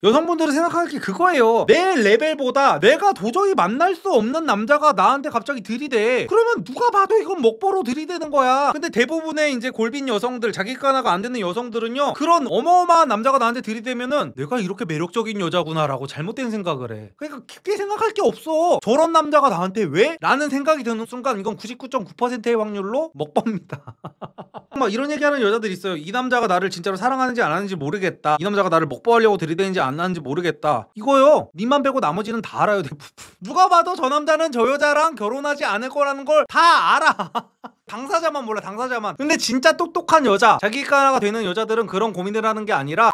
여성분들이 생각할 게 그거예요. 내 레벨보다 내가 도저히 만날 수 없는 남자가 나한테 갑자기 들이대. 그러면 누가 봐도 이건 먹보로 들이대는 거야. 근데 대부분의 이제 골빈 여성들, 자기 값나가 안 되는 여성들은요, 그런 어마어마한 남자가 나한테 들이대면은 내가 이렇게 매력적인 여자구나라고 잘못된 생각을 해. 그러니까 깊게 생각할 게 없어. 저런 남자가 나한테 왜? 라는 생각이 드는 순간 이건 99.9%의 확률로 먹봅니다. 막 이런 얘기하는 여자들 있어요. 이 남자가 나를 진짜로 사랑하는지 안 하는지 모르겠다. 이 남자가 나를 먹보하려고 들이대는지 안 하는지 모르겠다. 이거요, 니만 빼고 나머지는 다 알아요. 대부분. 누가 봐도 저 남자는 저 여자랑 결혼하지 않을 거라는 걸 다 알아. 당사자만 몰라, 당사자만. 근데 진짜 똑똑한 여자, 자기 값나가 되는 여자들은 그런 고민을 하는 게 아니라,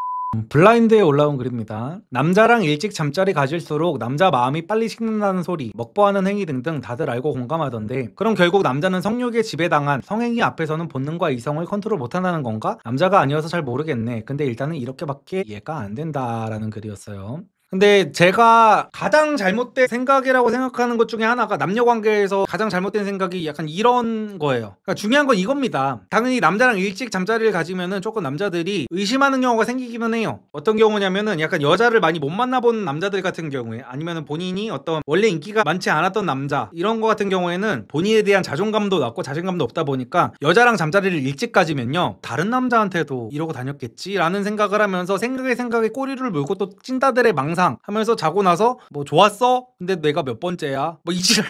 블라인드에 올라온 글입니다. 남자랑 일찍 잠자리 가질수록 남자 마음이 빨리 식는다는 소리, 먹보하는 행위 등등 다들 알고 공감하던데, 그럼 결국 남자는 성욕에 지배당한 성행위 앞에서는 본능과 이성을 컨트롤 못한다는 건가? 남자가 아니어서 잘 모르겠네. 근데 일단은 이렇게밖에 이해가 안 된다라는 글이었어요. 근데 제가 가장 잘못된 생각이라고 생각하는 것 중에 하나가, 남녀 관계에서 가장 잘못된 생각이 약간 이런 거예요. 그러니까 중요한 건 이겁니다. 당연히 남자랑 일찍 잠자리를 가지면은 조금 남자들이 의심하는 경우가 생기기는 해요. 어떤 경우냐면은 약간 여자를 많이 못 만나본 남자들 같은 경우에, 아니면은 본인이 어떤 원래 인기가 많지 않았던 남자, 이런 거 같은 경우에는 본인에 대한 자존감도 낮고 자신감도 없다 보니까 여자랑 잠자리를 일찍 가지면요, 다른 남자한테도 이러고 다녔겠지라는 생각을 하면서 생각에 꼬리를 물고 또 찐따들의 망상 하면서 자고 나서 뭐 좋았어? 근데 내가 몇 번째야? 뭐 이지랄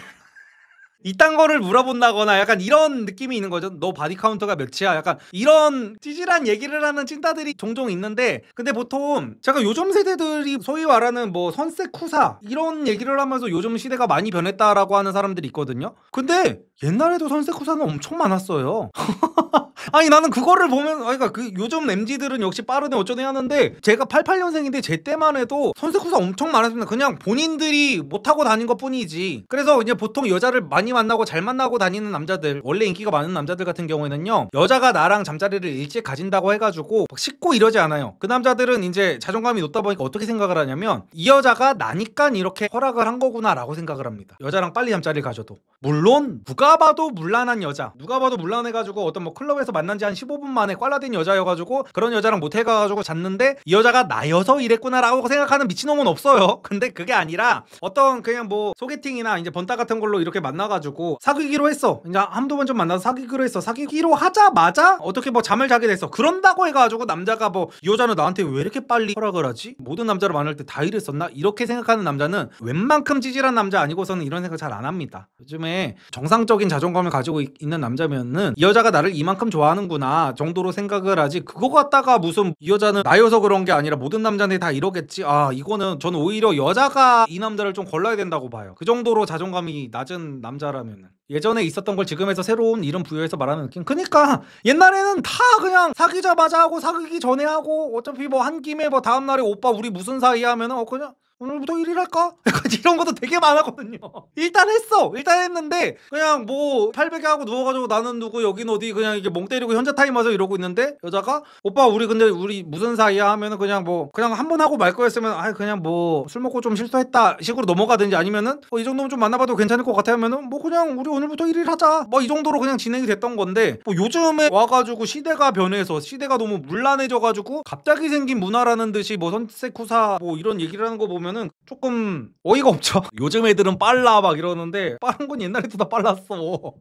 이딴 거를 물어본다거나 약간 이런 느낌이 있는 거죠. 너 바디 카운터가 몇이야? 약간 이런 찌질한 얘기를 하는 찐따들이 종종 있는데, 근데 보통 제가 요즘 세대들이 소위 말하는 뭐 선색 후사 이런 얘기를 하면서 요즘 시대가 많이 변했다라고 하는 사람들이 있거든요. 근데 옛날에도 선색 후사는 엄청 많았어요. 아니 나는 그거를 보면, 그러니까 그 요즘 MZ들은 역시 빠르네 어쩌네 하는데, 제가 88년생인데 제 때만 해도 선색후사 엄청 많았습니다. 그냥 본인들이 못하고 다닌 것 뿐이지. 그래서 이제 보통 여자를 많이 만나고 잘 만나고 다니는 남자들, 원래 인기가 많은 남자들 같은 경우에는요, 여자가 나랑 잠자리를 일찍 가진다고 해가지고 막 씻고 이러지 않아요. 그 남자들은 이제 자존감이 높다 보니까 어떻게 생각을 하냐면, 이 여자가 나니까 이렇게 허락을 한 거구나 라고 생각을 합니다. 여자랑 빨리 잠자리를 가져도. 물론 누가 봐도 문란한 여자, 누가 봐도 문란해가지고 어떤 뭐 클럽에서 만난 지 한 15분 만에 꽐라된 여자여가지고 그런 여자랑 모텔가가지고 잤는데 이 여자가 나여서 이랬구나라고 생각하는 미친놈은 없어요. 근데 그게 아니라 어떤 그냥 뭐 소개팅이나 이제 번따 같은 걸로 이렇게 만나가지고 사귀기로 했어. 이제 한두 번 좀 만나서 사귀기로 했어. 사귀기로 하자마자 어떻게 뭐 잠을 자게 됐어. 그런다고 해가지고 남자가 뭐 이 여자는 나한테 왜 이렇게 빨리 허락을 하지? 모든 남자를 만날 때 다 이랬었나? 이렇게 생각하는 남자는 웬만큼 찌질한 남자 아니고서는 이런 생각 잘 안 합니다. 요즘에 정상적인 자존감을 가지고 있는 남자면은 이 여자가 나를 이만큼 좋아하는구나 정도로 생각을 하지, 그거 갖다가 무슨 이 여자는 나여서 그런 게 아니라 모든 남자한테 다 이러겠지, 이거는 저는 오히려 여자가 이 남자를 좀 걸러야 된다고 봐요. 그 정도로 자존감이 낮은 남자라면은. 예전에 있었던 걸 지금에서 새로운 이름 부여해서 말하는 느낌. 그니까 옛날에는 다 그냥 사귀자마자 하고 사귀기 전에 하고 어차피 뭐 한 김에 뭐 다음날에 오빠 우리 무슨 사이 하면은 그냥 오늘부터 1일 할까? 약간 이런 것도 되게 많았거든요. 일단 했는데 그냥 뭐 800에 하고 누워가지고 나는 누구 여긴 어디 그냥 이게 멍 때리고 현자 타임 와서 이러고 있는데, 여자가 오빠 우리 근데 우리 무슨 사이야 하면은 그냥 뭐 그냥 한 번 하고 말 거였으면 그냥 뭐 술 먹고 좀 실수했다 식으로 넘어가든지, 아니면은 이 정도면 좀 만나봐도 괜찮을 것 같아 하면은 뭐 그냥 우리 오늘부터 1일 하자 뭐 이 정도로 그냥 진행이 됐던 건데, 뭐 요즘에 와가지고 시대가 변해서 시대가 너무 문란해져가지고 갑자기 생긴 문화라는 듯이 뭐 선색 후사 뭐 이런 얘기를 하는 거 보면은 조금 어이가 없죠. 요즘 애들은 빨라 막 이러는데 빠른 건 옛날에도 다 빨랐어.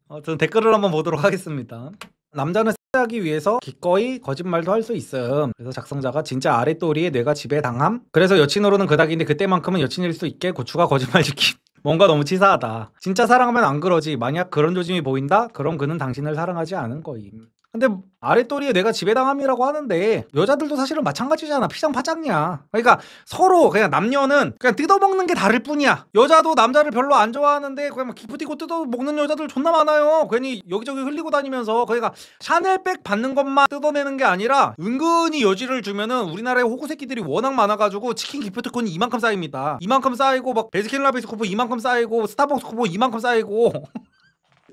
아무튼 댓글을 한번 보도록 하겠습니다. 남자는 하기 위해서 기꺼이 거짓말도 할 수 있음. 그래서 작성자가 진짜 아랫도리에 뇌가 지배당함. 그래서 여친으로는 그닥인데 그때만큼은 여친일 수 있게 고추가 거짓말 지킴. 뭔가 너무 치사하다. 진짜 사랑하면 안 그러지. 만약 그런 조짐이 보인다? 그럼 그는 당신을 사랑하지 않은 거임. 근데 아랫도리에 내가 지배당함이라고 하는데 여자들도 사실은 마찬가지잖아. 피장파장이야. 그러니까 서로 그냥 남녀는 그냥 뜯어먹는 게 다를 뿐이야. 여자도 남자를 별로 안 좋아하는데 그냥 막 기프티고 뜯어먹는 여자들 존나 많아요. 괜히 여기저기 흘리고 다니면서. 그러니까 샤넬백 받는 것만 뜯어내는 게 아니라 은근히 여지를 주면은 우리나라에 호구 새끼들이 워낙 많아가지고 치킨 기프티콘이 이만큼 쌓입니다. 이만큼 쌓이고 막 베스킨라빈스 쿠폰 이만큼 쌓이고 스타벅스 쿠폰 이만큼 쌓이고.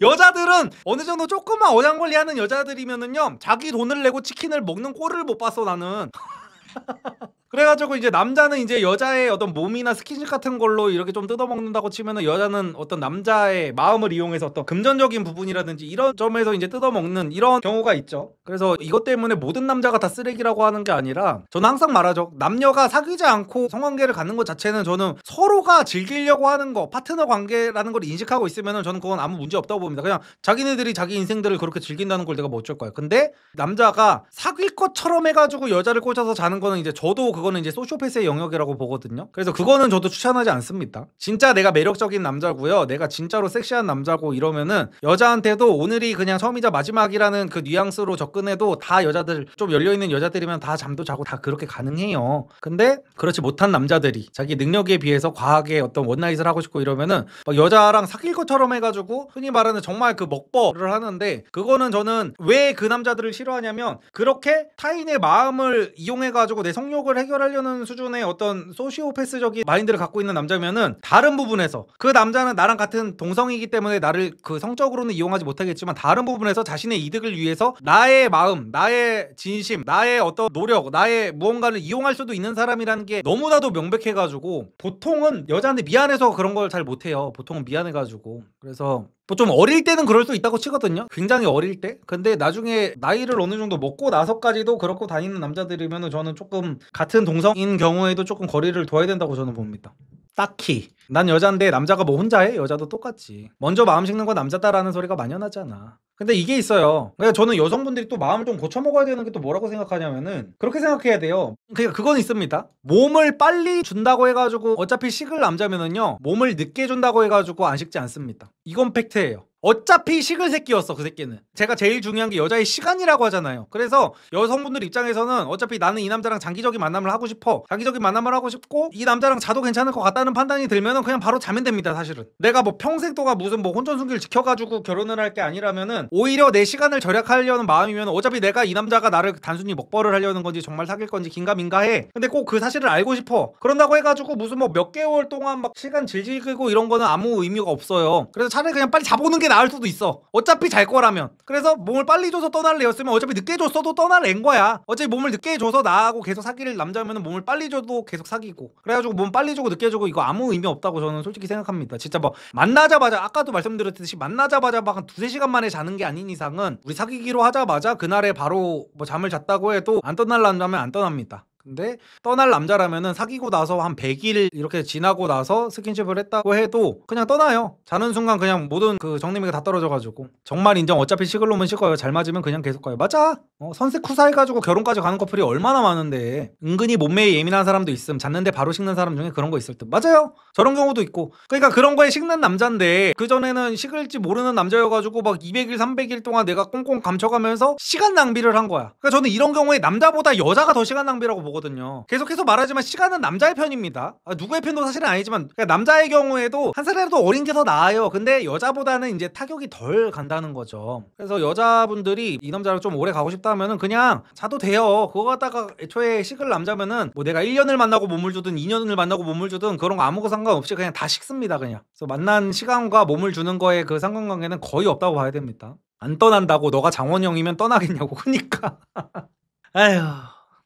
여자들은 어느 정도 조금만 어장관리 하는 여자들이면은요, 자기 돈을 내고 치킨을 먹는 꼴을 못 봤어 나는. 그래가지고 이제 남자는 이제 여자의 어떤 몸이나 스킨십 같은 걸로 이렇게 좀 뜯어먹는다고 치면은 여자는 어떤 남자의 마음을 이용해서 어떤 금전적인 부분이라든지 이런 점에서 이제 뜯어먹는 이런 경우가 있죠. 그래서 이것 때문에 모든 남자가 다 쓰레기라고 하는 게 아니라 저는 항상 말하죠. 남녀가 사귀지 않고 성관계를 갖는 것 자체는 저는 서로가 즐기려고 하는 거, 파트너 관계라는 걸 인식하고 있으면은 저는 그건 아무 문제 없다고 봅니다. 그냥 자기네들이 자기 인생들을 그렇게 즐긴다는 걸 내가 뭐 어쩔 거야. 근데 남자가 사귈 것처럼 해가지고 여자를 꽂아서 자는 거는 이제 저도 그거는 이제 소시오패스의 영역이라고 보거든요. 그래서 그거는 저도 추천하지 않습니다. 진짜 내가 매력적인 남자고요. 내가 진짜로 섹시한 남자고 이러면은 여자한테도 오늘이 그냥 처음이자 마지막이라는 그 뉘앙스로 접근해도 다 여자들 좀 열려있는 여자들이면 다 잠도 자고 다 그렇게 가능해요. 근데 그렇지 못한 남자들이 자기 능력에 비해서 과하게 어떤 원나잇을 하고 싶고 이러면은 막 여자랑 사귈 것처럼 해가지고 흔히 말하는 정말 그 먹버를 하는데 그거는 저는 왜 그 남자들을 싫어하냐면 그렇게 타인의 마음을 이용해가지고 내 성욕을 해결하려는 수준의 어떤 소시오패스적인 마인드를 갖고 있는 남자면은 다른 부분에서 그 남자는 나랑 같은 동성이기 때문에 나를 그 성적으로는 이용하지 못하겠지만 다른 부분에서 자신의 이득을 위해서 나의 마음, 나의 진심, 나의 어떤 노력, 나의 무언가를 이용할 수도 있는 사람이라는 게 너무나도 명백해가지고 보통은 여자한테 미안해서 그런 걸 잘 못해요. 보통은 미안해가지고. 그래서 뭐 좀 어릴 때는 그럴 수 있다고 치거든요. 굉장히 어릴 때. 근데 나중에 나이를 어느 정도 먹고 나서까지도 그렇고 다니는 남자들이면 저는 조금 같은 동성인 경우에도 조금 거리를 둬야 된다고 저는 봅니다. 딱히 난 여잔데 남자가 뭐 혼자 해? 여자도 똑같지. 먼저 마음 식는 건 남자다라는 소리가 만연하잖아. 근데 이게 있어요. 그러니까 저는 여성분들이 또 마음을 좀 고쳐먹어야 되는 게 또 뭐라고 생각하냐면은 그렇게 생각해야 돼요. 그러니까 그건 있습니다. 몸을 빨리 준다고 해가지고 어차피 식을 남자면은요 몸을 늦게 준다고 해가지고 안 식지 않습니다. 이건 팩트예요. 어차피 식을 새끼였어 그 새끼는. 제가 제일 중요한 게 여자의 시간이라고 하잖아요. 그래서 여성분들 입장에서는 어차피 나는 이 남자랑 장기적인 만남을 하고 싶어, 장기적인 만남을 하고 싶고 이 남자랑 자도 괜찮을 것 같다는 판단이 들면은 그냥 바로 자면 됩니다. 사실은 내가 뭐 평생 동안 무슨 뭐 혼전순결 지켜가지고 결혼을 할 게 아니라면은 오히려 내 시간을 절약하려는 마음이면 어차피 내가 이 남자가 나를 단순히 먹벌을 하려는 건지 정말 사귈 건지 긴가민가해. 근데 꼭 그 사실을 알고 싶어. 그런다고 해가지고 무슨 뭐 몇 개월 동안 막 시간 질질 끌고 이런 거는 아무 의미가 없어요. 그래서 차라리 그냥 빨리 자보는 게 나을 수도 있어. 어차피 잘 거라면. 그래서 몸을 빨리 줘서 떠날래였으면 어차피 늦게 줬어도 떠날랜 거야. 어차피 몸을 늦게 줘서 나하고 계속 사귈 남자면은 몸을 빨리 줘도 계속 사귀고. 그래가지고 몸 빨리 주고 늦게 주고 이거 아무 의미 없다고 저는 솔직히 생각합니다. 진짜 뭐 만나자마자 아까도 말씀드렸듯이 만나자마자 막 한 2-3시간 만에 자는 게 아닌 이상은 우리 사귀기로 하자마자 그날에 바로 뭐 잠을 잤다고 해도 안 떠날란다면 안 떠납니다. 근데 떠날 남자라면은 사귀고 나서 한 100일 이렇게 지나고 나서 스킨십을 했다고 해도 그냥 떠나요. 자는 순간 그냥 모든 그 정리미가 다 떨어져가지고 정말 인정. 어차피 식을 놈은 식어요. 잘 맞으면 그냥 계속 가요. 맞아. 선셋쿠사 해가지고 결혼까지 가는 커플이 얼마나 많은데. 은근히 몸매에 예민한 사람도 있음. 잤는데 바로 식는 사람 중에 그런 거 있을 듯. 맞아요. 저런 경우도 있고. 그러니까 그런 거에 식는 남자인데 그전에는 식을지 모르는 남자여가지고 막 200일 300일 동안 내가 꽁꽁 감춰가면서 시간 낭비를 한 거야. 그러니까 저는 이런 경우에 남자보다 여자가 더 시간 낭비라고 보거든요. 계속해서 말하지만 시간은 남자의 편입니다. 누구의 편도 사실은 아니지만 그러니까 남자의 경우에도 한 살이라도 어린 게 더 나아요. 근데 여자보다는 이제 타격이 덜 간다는 거죠. 그래서 여자분들이 이 남자랑 좀 오래 가고 싶다면은 그냥 자도 돼요. 그거 갖다가 애초에 식을 남자면은 뭐 내가 1년을 만나고 몸을 주든 2년을 만나고 몸을 주든 그런 거 아무 상관없이 그냥 다 식습니다. 그냥. 그래서 만난 시간과 몸을 주는 거에 그 상관관계는 거의 없다고 봐야 됩니다. 안 떠난다고 너가 장원영이면 떠나겠냐고. 그니까 아휴.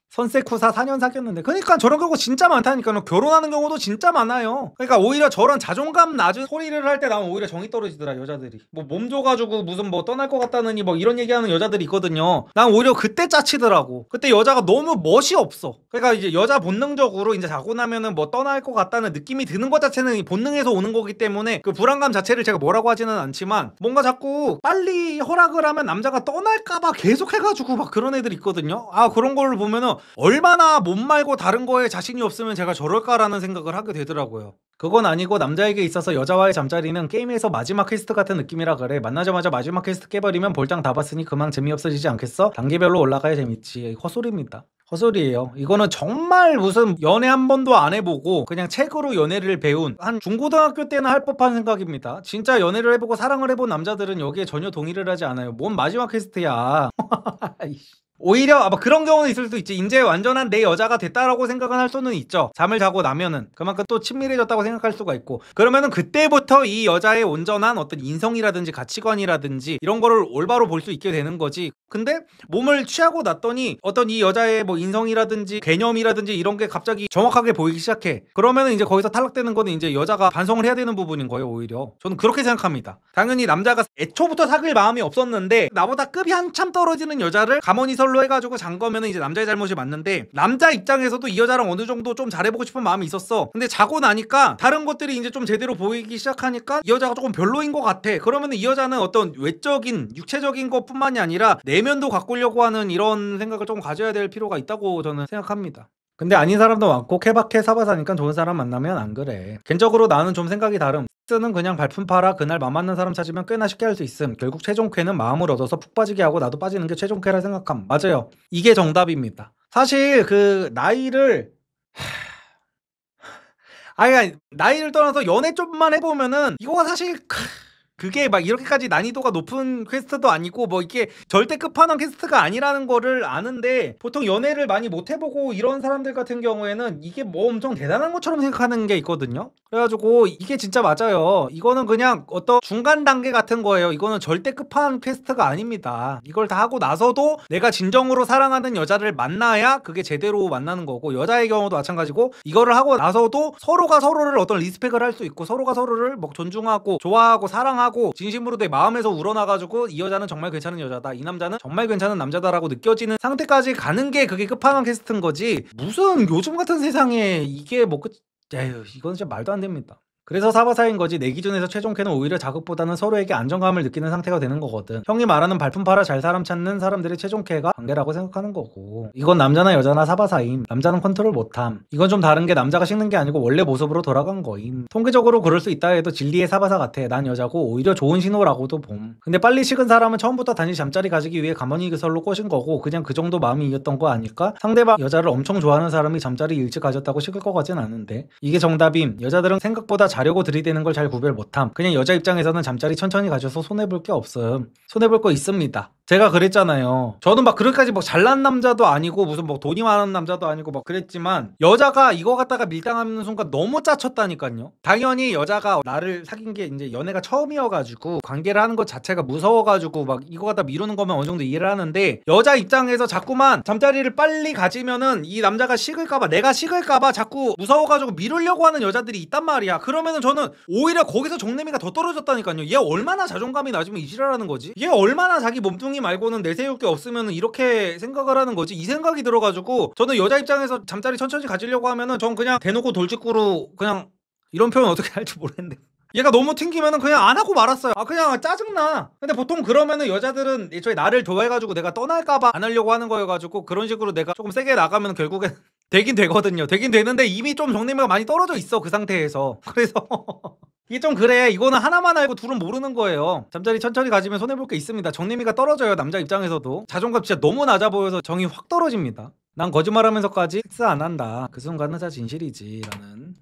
선셋쿠사 4년 사귀었는데 그러니까 저런 경우 진짜 많다니까요. 결혼하는 경우도 진짜 많아요. 그러니까 오히려 저런 자존감 낮은 소리를 할 때 나는 오히려 정이 떨어지더라. 여자들이 뭐 몸 줘가지고 무슨 뭐 떠날 것 같다느니 뭐 이런 얘기하는 여자들이 있거든요. 난 오히려 그때 짜치더라고. 그때 여자가 너무 멋이 없어. 그러니까 이제 여자 본능적으로 이제 자고 나면은 뭐 떠날 것 같다는 느낌이 드는 것 자체는 본능에서 오는 거기 때문에 그 불안감 자체를 제가 뭐라고 하지는 않지만 뭔가 자꾸 빨리 허락을 하면 남자가 떠날까봐 계속 해가지고 막 그런 애들 있거든요. 아 그런 걸 보면은 얼마나 몸 말고 다른 거에 자신이 없으면 제가 저럴까라는 생각을 하게 되더라고요. 그건 아니고 남자에게 있어서 여자와의 잠자리는 게임에서 마지막 퀘스트 같은 느낌이라 그래. 만나자마자 마지막 퀘스트 깨버리면 볼장 다 봤으니 그만 재미없어지지 않겠어? 단계별로 올라가야 재밌지. 헛소리입니다. 헛소리예요. 이거는 정말 무슨 연애 한 번도 안 해보고 그냥 책으로 연애를 배운 한 중고등학교 때는 할 법한 생각입니다. 진짜 연애를 해보고 사랑을 해본 남자들은 여기에 전혀 동의를 하지 않아요. 뭔 마지막 퀘스트야. 오히려 뭐 그런 경우는 있을 수도 있지. 이제 완전한 내 여자가 됐다라고 생각은 할 수는 있죠. 잠을 자고 나면은 그만큼 또 친밀해졌다고 생각할 수가 있고, 그러면은 그때부터 이 여자의 온전한 어떤 인성이라든지 가치관이라든지 이런 거를 올바로 볼 수 있게 되는 거지. 근데 몸을 취하고 났더니 어떤 이 여자의 뭐 인성이라든지 개념이라든지 이런 게 갑자기 정확하게 보이기 시작해. 그러면은 이제 거기서 탈락되는 거는 이제 여자가 반성을 해야 되는 부분인 거예요. 오히려 저는 그렇게 생각합니다. 당연히 남자가 애초부터 사귈 마음이 없었는데 나보다 급이 한참 떨어지는 여자를 가모니설로 해가지고 잔 거면은 이제 남자의 잘못이 맞는데, 남자 입장에서도 이 여자랑 어느 정도 좀 잘해보고 싶은 마음이 있었어. 근데 자고 나니까 다른 것들이 이제 좀 제대로 보이기 시작하니까 이 여자가 조금 별로인 것 같아. 그러면은 이 여자는 어떤 외적인 육체적인 것뿐만이 아니라 내면도 가꾸려고 하는 이런 생각을 좀 가져야 될 필요가 있다고 저는 생각합니다. 근데 아닌 사람도 많고 케바케 사바사니까 좋은 사람 만나면 안 그래. 개인적으로 나는 좀 생각이 다름. 는 그냥 발품 팔아 그날 맘 맞는 사람 찾으면 꽤나 쉽게 할 수 있음. 결국 최종쾌는 마음을 얻어서 푹 빠지게 하고 나도 빠지는 게 최종쾌라 생각함. 맞아요. 이게 정답입니다. 사실 그 나이를 아니 나이를 떠나서 연애 좀만 해보면은 이거가 사실 그게 막 이렇게까지 난이도가 높은 퀘스트도 아니고 뭐 이게 절대 끝판왕 퀘스트가 아니라는 거를 아는데, 보통 연애를 많이 못 해보고 이런 사람들 같은 경우에는 이게 뭐 엄청 대단한 것처럼 생각하는 게 있거든요. 그래가지고 이게 진짜 맞아요. 이거는 그냥 어떤 중간 단계 같은 거예요. 이거는 절대 끝판왕 퀘스트가 아닙니다. 이걸 다 하고 나서도 내가 진정으로 사랑하는 여자를 만나야 그게 제대로 만나는 거고, 여자의 경우도 마찬가지고 이거를 하고 나서도 서로가 서로를 어떤 리스펙을 할 수 있고 서로가 서로를 뭐 존중하고 좋아하고 사랑하고 진심으로 내 마음에서 우러나가지고 이 여자는 정말 괜찮은 여자다, 이 남자는 정말 괜찮은 남자다라고 느껴지는 상태까지 가는 게 그게 끝판왕 퀘스트인 거지. 무슨 요즘 같은 세상에 이게 뭐 에휴, 이건 진짜 말도 안 됩니다. 그래서 사바사인 거지. 내 기준에서 최종캐는 오히려 자극보다는 서로에게 안정감을 느끼는 상태가 되는 거거든. 형이 말하는 발품 팔아 잘 사람 찾는 사람들의 최종캐가 관계라고 생각하는 거고, 이건 남자나 여자나 사바사임. 남자는 컨트롤 못함. 이건 좀 다른 게 남자가 식는 게 아니고 원래 모습으로 돌아간 거임. 통계적으로 그럴 수 있다 해도 진리의 사바사 같아. 난 여자고 오히려 좋은 신호라고도 봄. 근데 빨리 식은 사람은 처음부터 단지 잠자리 가지기 위해 가모니설로 꼬신 거고 그냥 그 정도 마음이었던 거 아닐까? 상대방 여자를 엄청 좋아하는 사람이 잠자리 일찍 가졌다고 식을 것 같진 않은데. 이게 정답임. 여자들은 생각보다 자려고 들이대는 걸 잘 구별 못함. 그냥 여자 입장에서는 잠자리 천천히 가셔서 손해볼 게 없음. 손해볼 거 있습니다. 제가 그랬잖아요. 저는 막 그렇게까지 막 잘난 남자도 아니고 무슨 뭐 돈이 많은 남자도 아니고 막 그랬지만, 여자가 이거 갖다가 밀당하는 순간 너무 짜쳤다니까요. 당연히 여자가 나를 사귄 게 이제 연애가 처음이어가지고 관계를 하는 것 자체가 무서워가지고 막 이거 갖다 미루는 거면 어느 정도 이해를 하는데, 여자 입장에서 자꾸만 잠자리를 빨리 가지면은 이 남자가 식을까봐, 내가 식을까봐 자꾸 무서워가지고 미루려고 하는 여자들이 있단 말이야. 그러면은 저는 오히려 거기서 정내미가 더 떨어졌다니까요. 얘 얼마나 자존감이 낮으면 이 지랄하는 거지? 얘 얼마나 자기 몸뚱이 말고는 내세울 게 없으면 이렇게 생각을 하는 거지? 이 생각이 들어가지고 저는 여자 입장에서 잠자리 천천히 가지려고 하면은 전 그냥 대놓고 돌직구로 그냥, 이런 표현 어떻게 할지 모르겠는데 얘가 너무 튕기면은 그냥 안 하고 말았어요. 그냥 짜증나. 근데 보통 그러면은 여자들은 애초에 나를 좋아해가지고 내가 떠날까봐 안 하려고 하는 거여가지고 그런 식으로 내가 조금 세게 나가면 결국엔 되긴 되거든요. 되긴 되는데 이미 좀 정내미가 많이 떨어져 있어 그 상태에서. 그래서 이게 좀 그래. 이거는 하나만 알고 둘은 모르는 거예요. 잠자리 천천히 가지면 손해볼 게 있습니다. 정내미가 떨어져요. 남자 입장에서도 자존감 진짜 너무 낮아 보여서 정이 확 떨어집니다. 난 거짓말하면서까지 섹스 안 한다, 그 순간은 다 진실이지 라는.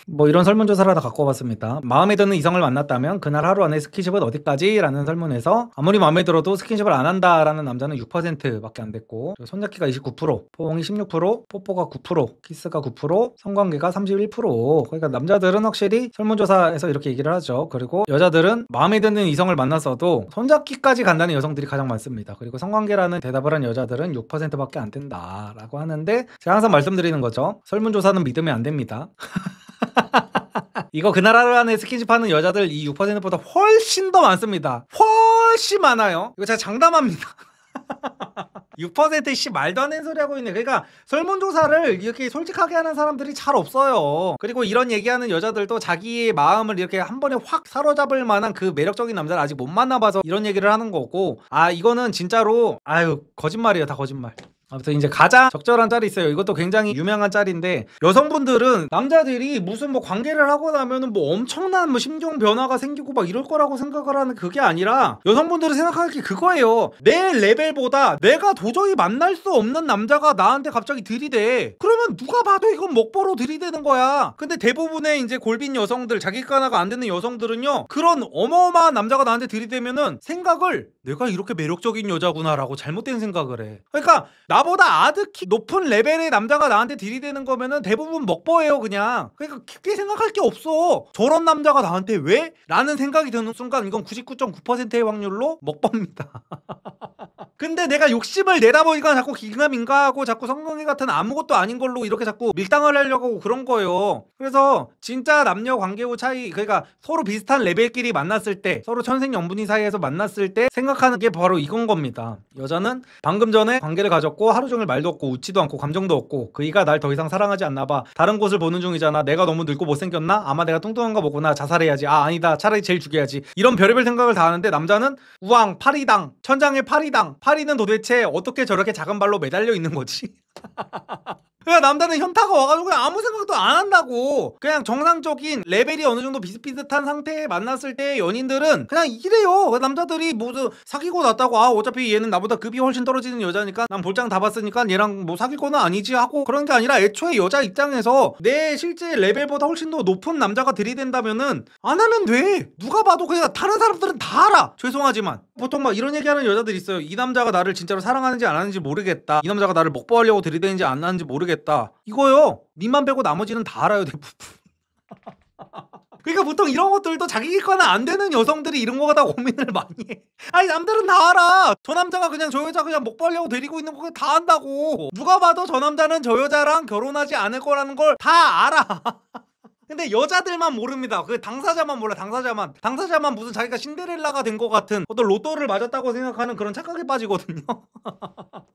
뭐 이런 설문조사를 하나 갖고 와봤습니다. 마음에 드는 이성을 만났다면 그날 하루 안에 스킨십은 어디까지? 라는 설문에서 아무리 마음에 들어도 스킨십을 안 한다 라는 남자는 6% 밖에 안 됐고, 손잡기가 29%, 포옹이 16%, 뽀뽀가 9%, 키스가 9%, 성관계가 31%. 그러니까 남자들은 확실히 설문조사에서 이렇게 얘기를 하죠. 그리고 여자들은 마음에 드는 이성을 만났어도 손잡기까지 간다는 여성들이 가장 많습니다. 그리고 성관계라는 대답을 한 여자들은 6%밖에 안 된다 라고 하는데, 제가 항상 말씀드리는 거죠. 설문조사는 믿으면 안 됩니다. 이거 그날 하루 안에 스킨십 하는 여자들 이 6%보다 훨씬 더 많습니다. 훨씬 많아요. 이거 제가 장담합니다. 6% 말도 안 되는 소리 하고 있네. 그러니까 설문조사를 이렇게 솔직하게 하는 사람들이 잘 없어요. 그리고 이런 얘기하는 여자들도 자기의 마음을 이렇게 한 번에 확 사로잡을 만한 그 매력적인 남자를 아직 못 만나봐서 이런 얘기를 하는 거고, 이거는 진짜로 거짓말이에요. 다 거짓말. 아무튼 이제 가장 적절한 짤이 있어요. 이것도 굉장히 유명한 짤인데, 여성분들은 남자들이 무슨 뭐 관계를 하고 나면은 뭐 엄청난 뭐 심경 변화가 생기고 막 이럴 거라고 생각을 하는, 그게 아니라 여성분들은 생각하는 게 그거예요. 내 레벨보다 내가 도저히 만날 수 없는 남자가 나한테 갑자기 들이대. 그러면 누가 봐도 이건 먹보로 들이대는 거야. 근데 대부분의 이제 골빈 여성들, 자기 객관화가 안 되는 여성들은요, 그런 어마어마한 남자가 나한테 들이대면은 생각을, 내가 이렇게 매력적인 여자구나라고 잘못된 생각을 해. 그러니까 나보다 아득히 높은 레벨의 남자가 나한테 들이대는 거면은 대부분 먹보예요, 그냥. 그러니까 깊게 생각할 게 없어. 저런 남자가 나한테 왜? 라는 생각이 드는 순간 이건 99.9%의 확률로 먹보입니다. 근데 내가 욕심을 내다 보니까 자꾸 긴가민가하고 자꾸 성공이 같은 아무것도 아닌 걸로 이렇게 자꾸 밀당을 하려고 하고 그런 거예요. 그래서 진짜 남녀 관계의 차이, 그러니까 서로 비슷한 레벨끼리 만났을 때, 서로 천생연분이 사이에서 만났을 때 생각하는 게 바로 이건 겁니다. 여자는 방금 전에 관계를 가졌고 하루 종일 말도 없고 웃지도 않고 감정도 없고 그이가 날 더 이상 사랑하지 않나 봐. 다른 곳을 보는 중이잖아. 내가 너무 늙고 못생겼나? 아마 내가 뚱뚱한가 보구나. 자살해야지. 아, 아니다. 차라리 제일 죽여야지. 이런 별의별 생각을 다 하는데, 남자는 우왕 파리당, 천장에 파리당. 파리는 도대체 어떻게 저렇게 작은 발로 매달려 있는 거지? 그냥 남자는 현타가 와가지고 그냥 아무 생각도 안 한다고. 그냥 정상적인 레벨이 어느 정도 비슷비슷한 상태에 만났을 때 연인들은 그냥 이래요. 남자들이 무슨 사귀고 났다고, 아 어차피 얘는 나보다 급이 훨씬 떨어지는 여자니까 난 볼장 다 봤으니까 얘랑 뭐 사귈 거는 아니지 하고, 그런 게 아니라 애초에 여자 입장에서 내 실제 레벨보다 훨씬 더 높은 남자가 들이댄다면은 안 하면 돼. 누가 봐도. 그냥 다른 사람들은 다 알아. 죄송하지만 보통 막 이런 얘기하는 여자들 있어요. 이 남자가 나를 진짜로 사랑하는지 안 하는지 모르겠다. 이 남자가 나를 먹보하려고 들이대는지 안 하는지 모르겠다. 이거요. 니만 빼고 나머지는 다 알아요, 대부분. 그러니까 보통 이런 것들도 자기 객관화 안 되는 여성들이 이런 거가 다 고민을 많이 해. 아니 남들은 다 알아. 저 남자가 그냥 저 여자 그냥 먹보려고 데리고 있는 거 다 안다고. 누가 봐도 저 남자는 저 여자랑 결혼하지 않을 거라는 걸 다 알아. 근데 여자들만 모릅니다. 그 당사자만 몰라. 당사자만 무슨 자기가 신데렐라가 된 것 같은 어떤 로또를 맞았다고 생각하는 그런 착각에 빠지거든요.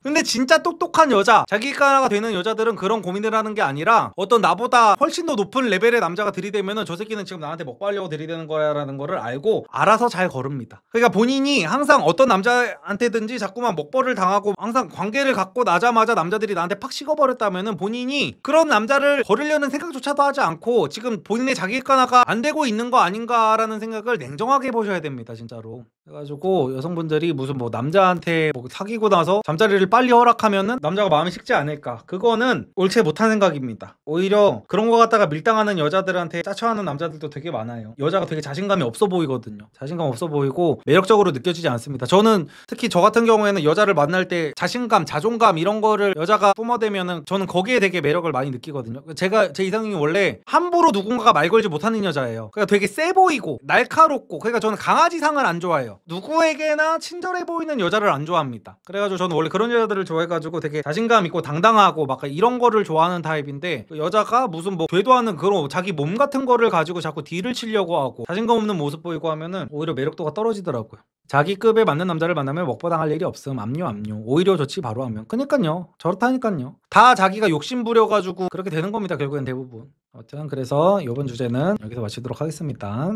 근데 진짜 똑똑한 여자, 자기가가 되는 여자들은 그런 고민을 하는 게 아니라, 어떤 나보다 훨씬 더 높은 레벨의 남자가 들이대면은 저 새끼는 지금 나한테 먹보려고 들이대는 거야라는 거를 알고 알아서 잘 거릅니다. 그러니까 본인이 항상 어떤 남자한테든지 자꾸만 먹보를 당하고 항상 관계를 갖고 나자마자 남자들이 나한테 팍 식어버렸다면은 본인이 그런 남자를 거르려는 생각조차도 하지 않고 지금 본인의 자기객관화가 안 되고 있는 거 아닌가라는 생각을 냉정하게 해보셔야 됩니다, 진짜로. 그래가지고 여성분들이 무슨 뭐 남자한테 뭐 사귀고 나서 잠자리를 빨리 허락하면은 남자가 마음이 식지 않을까, 그거는 옳지 못한 생각입니다. 오히려 그런 거 갖다가 밀당하는 여자들한테 짜쳐하는 남자들도 되게 많아요. 여자가 되게 자신감이 없어 보이거든요. 자신감 없어 보이고 매력적으로 느껴지지 않습니다. 저는 특히 저 같은 경우에는 여자를 만날 때 자신감, 자존감 이런 거를 여자가 뿜어대면은 저는 거기에 되게 매력을 많이 느끼거든요. 제가 제 이상형이 원래 함부로 누군가가 말 걸지 못하는 여자예요. 그러니까 되게 세 보이고 날카롭고, 그러니까 저는 강아지상을 안 좋아해요. 누구에게나 친절해 보이는 여자를 안 좋아합니다. 그래가지고 저는 원래 그런 여자들을 좋아해가지고 되게 자신감 있고 당당하고 막 이런 거를 좋아하는 타입인데, 여자가 무슨 뭐 되도 않는 그런 자기 몸 같은 거를 가지고 자꾸 딜을 치려고 하고 자신감 없는 모습 보이고 하면은 오히려 매력도가 떨어지더라고요. 자기 급에 맞는 남자를 만나면 먹보당할 일이 없음. 압류. 오히려 좋지 바로 하면. 그니까요. 저렇다니까요. 다 자기가 욕심 부려가지고 그렇게 되는 겁니다, 결국엔 대부분. 아무튼 그래서 이번 주제는 여기서 마치도록 하겠습니다.